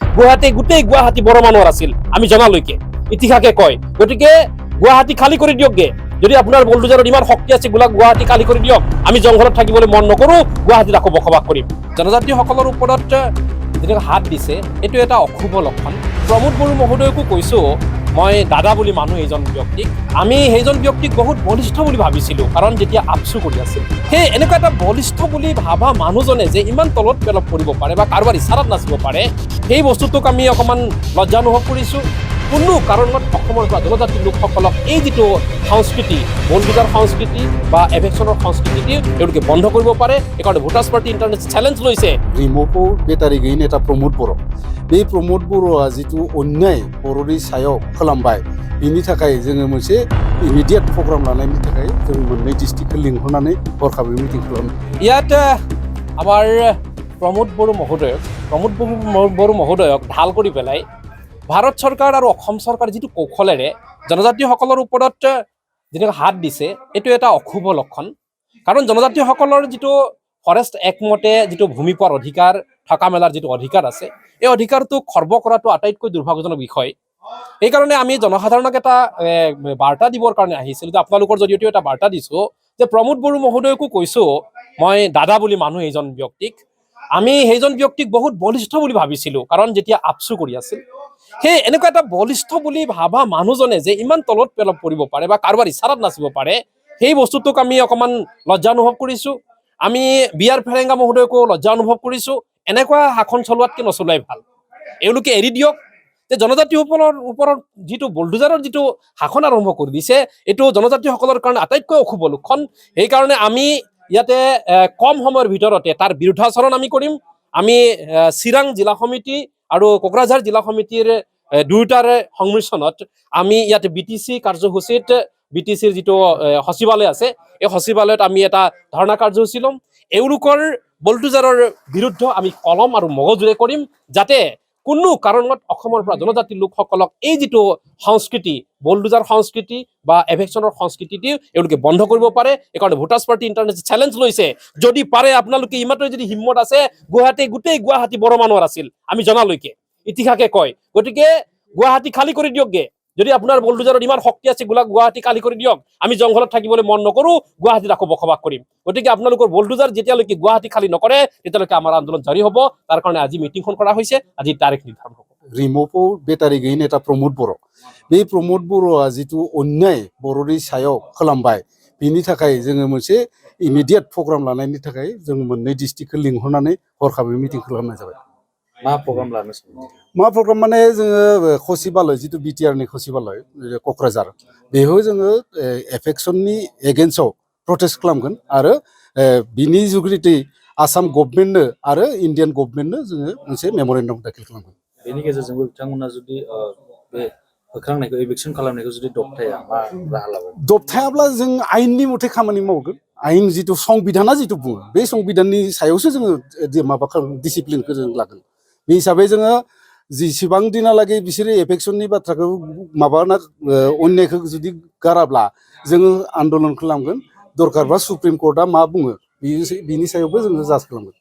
গুৱাহাটী গোটেই গুৱাহাটী বড় মানুহৰ আছিল আমি জনালৈকে ইতিহাসে কয় গতিকে গুৱাহাটী খালী কৰি দিয়কগে যদি আপোনাৰ বলডোজাৰত ইমান শক্তি আছে গুৱাহাটী খালী কৰি দিয়ক আমি জংঘলত থাকিবলৈ মন নকৰো গুৱাহাটীত আকৌ বসবাস কৰিম জনজাতিসকলৰ ওপৰত যেনেকৈ হাত দিছে এইটো এটা অশুভ লক্ষণ প্ৰমোদ বড়ো মহোদয়কো কৈছো মই দাদা বুলি মানুহ এইজন ব্যক্তিক আমি সেইজন ব্যক্তিক বহুত বলিষ্ঠ বুলি ভাবিছিলোঁ কাৰণ যেতিয়া আপচু কৰি আছিল সেই এনেকুৱা এটা বলিষ্ঠ বুলি ভাবা মানুহজনে যে ইমান তলত পেলপ কৰিব পাৰে বা কাৰোবাৰ ইচ্ছাত নাচিব পাৰে সেই বস্তুটোক আমি অকণমান লজ্জা অনুভৱ কৰিছোঁ কোনো কাৰণত অসমৰ পৰা জনজাতি লোকসকলক এই যিটো সংস্কৃতি বনবিজাৰ সংস্কৃতি বা এভেকশ্যনৰ সংস্কৃতি তেওঁলোকে বন্ধ কৰিব পাৰে এইকাৰণে ভোটাৰ্ছ পাৰ্টি ইণ্টাৰনেশ্যনেল চেলেঞ্জ লৈছে रिमोखौ बेटारि गैयिन एटा प्रमोद बर' बे प्रमोद बर'आ जिथु अन्याय बर'नि सायाव खालामबाय बिनि थाखाय जोङो मोनसे इमिडियेट प्रग्राम लानायनि थाखाय जों मोननै डिस्ट्रिक्टखौ लिंहरनानै हरखाबै मिटिं खालामो ইয়াত আমাৰ প্ৰমোদ বড়ো মহোদয়ক ঢাল কৰি পেলাই ভাৰত চৰকাৰ আৰু অসম চৰকাৰ যিটো কৌশলেৰে জনজাতিসকলৰ ওপৰত যেনেকৈ হাত দিছে এইটো এটা অশুভ লক্ষণ কাৰণ জনজাতিসকলৰ যিটো ফৰেষ্ট একমতে যিটো ভূমি পোৱাৰ অধিকাৰ থকা মেলাৰ যিটো অধিকাৰ আছে এই অধিকাৰটো খৰ্ব কৰাটো আটাইতকৈ দুৰ্ভাগ্যজনক বিষয় সেইকাৰণে আমি জনসাধাৰণক এটা বাৰ্তা দিবৰ কাৰণে আহিছিলোঁ যে আপোনালোকৰ জৰিয়তেও এটা বাৰ্তা দিছোঁ যে প্ৰমোদ বড়ো মহোদয়কো কৈছোঁ মই দাদা বুলি মানুহ এইজন ব্যক্তিক আমি সেইজন ব্যক্তিক বহুত বলিষ্ঠ বুলি ভাবিছিলোঁ কাৰণ যেতিয়া আপচু কৰি আছিল সেই এনেকুৱা এটা বলিষ্ঠ বুলি ভাবা মানুহজনে যে ইমান তলত পেলপ কৰিব পাৰে বা কাৰোবাৰ ইচ্ছাত নাচিব পাৰে সেই বস্তুটোক আমি অকণমান লজ্জা অনুভৱ কৰিছোঁ আমি বিয়াৰ ফেৰেংগা মহোদয়কো লজ্জা অনুভৱ কৰিছোঁ এনেকুৱা শাসন চলোৱাতকৈ নচলোৱাই ভাল এওঁলোকে এৰি দিয়ক যে জনজাতিসকলৰ ওপৰত যিটো বলডোজাৰৰ যিটো শাসন আৰম্ভ কৰি দিছে এইটো জনজাতিসকলৰ কাৰণে আটাইতকৈ অশুভ লক্ষণ সেইকাৰণে আমি ইয়াতে কম সময়ৰ ভিতৰতে তাৰ বিৰুদ্ধাচৰণ আমি কৰিম আমি চিৰাং জিলা সমিতি আৰু কোকৰাঝাৰ জিলা সমিতিৰ দুয়োটাৰে সংমিশ্ৰণত আমি ইয়াতে BTC কাৰ্যসূচীত BTCৰ যিটো সচিবালয় আছে এই সচিবালয়ত আমি এটা ধৰ্ণা কাৰ্যসূচী ল'ম এওঁলোকৰ বলডোজাৰৰ বিৰুদ্ধে আমি কলম আৰু মগজুৰে কৰিম যাতে কোনো কাৰণত অসমৰ পৰা জনজাতি লোকসকলক এই যিটো সংস্কৃতি বলডোজাৰ সংস্কৃতি বা এভেকশ্যনৰ সংস্কৃতিটি এওঁলোকে বন্ধ কৰিব পাৰে এইকাৰণে ভোটাৰ্ছ পাৰ্টি ইণ্টাৰনেশ্যনেল চেলেঞ্জ লৈছে যদি পাৰে আপোনালোকে ইমাত্ৰ যদি হিম্মত আছে গোটেই গুৱাহাটী বড় মানুহৰ আছিল আমি জনালৈকে ইতিহাসে কয় গতিকে গুৱাহাটী খালী কৰি দিয়কগে যদি আপোনাৰ বলডোজাৰত ইমান শক্তি আছে গুৱাহাটী খালী কৰি দিয়ক আমি জংঘলত থাকিবলৈ মন নকৰো গুৱাহাটীত আকৌ বসবাস কৰিম গতিকে আপোনালোকৰ বলডোজাৰ যেতিয়ালৈকে গুৱাহাটী খালী নকৰে তেতিয়ালৈকে আমাৰ আন্দোলন জাৰি হ'ব তাৰ কাৰণে আজি মিটিংখন কৰা হৈছে আজি তাৰিখ নিৰ্ধাৰণ হ'ব रिमोखौ बेटारि गैयिन एटा प्रमोद बर' बे प्रमोद बर'आ जिथु अन्याय बर'नि सायाव खालामबाय बिनि थाखाय जोङो मोनसे इमिडियेट प्रग्राम लानायनि थाखाय जों मोननै डिस्ट्रिक्टखौ लिंहरनानै हरखाबै मिटिं खालामनाय जाबाय मा प्रग्राम लानो मा प्रग्राम माने जोङो खसिबालय जिथु बिटिआरनि खसिबालय क'क्राझार बेयाव जोङो एफेक्सननि एगेन्स्टआव प्रटेस्ट खालामगोन आरो बिनि जुगिदियै आसाम गभर्नमेन्टनो आरो इन्डियान गभर्नमेन्टनो जोङो मोनसे मेम'रेन्डाम दाखिल खालामगोन बेनि गेजेरजोंबो बिथांमोना जुदि बे होखांनायखौ एभिक्सन खालामनायखौ जुदि दबथाया मा राहा लागोन दबथायाब्ला जों आयेननि मथे खामानि मावगोन आयेन जिथु संबिधाना जिथु बुङो बे संबिधाननि सायावसो जोङो माबा डिसिप्लिनखौ जों लागोन बे हिसाबै जोङो जेसेबां दिनालागै बिसोरो एफेक्सननि बाथ्राखौ माबाना अन्यायखौ जुदि गाराब्ला जोङो आन्दलन खालामगोन दरकारबा सुप्रिम कर्टआ मा बुङो बिनि सायावबो जोङो जाज खालामगोन